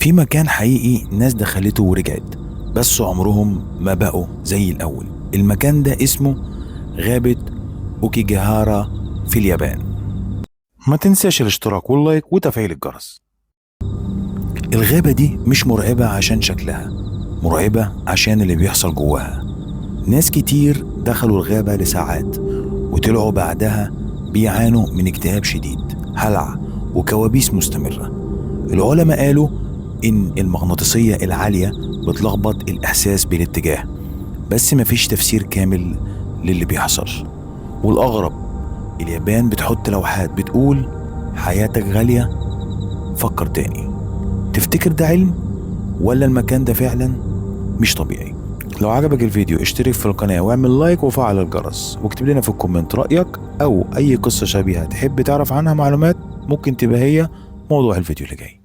في مكان حقيقي ناس دخلته ورجعت، بس عمرهم ما بقوا زي الأول. المكان ده اسمه غابة أوكيجاهارا في اليابان. ما تنساش الاشتراك واللايك وتفعيل الجرس. الغابة دي مش مرعبة عشان شكلها، مرعبة عشان اللي بيحصل جواها. ناس كتير دخلوا الغابة لساعات وطلعوا بعدها بيعانوا من اكتئاب شديد، هلع وكوابيس مستمرة. العلماء قالوا إن المغناطيسية العالية بتلخبط الإحساس بالاتجاه، بس مفيش تفسير كامل للي بيحصل. والأغرب، اليابان بتحط لوحات بتقول حياتك غالية، فكر تاني. تفتكر ده علم ولا المكان ده فعلا مش طبيعي؟ لو عجبك الفيديو اشترك في القناة واعمل لايك وفعل الجرس، واكتب لنا في الكومنت رأيك أو أي قصة شبيهة تحب تعرف عنها معلومات، ممكن تبقى هي موضوع الفيديو اللي جاي.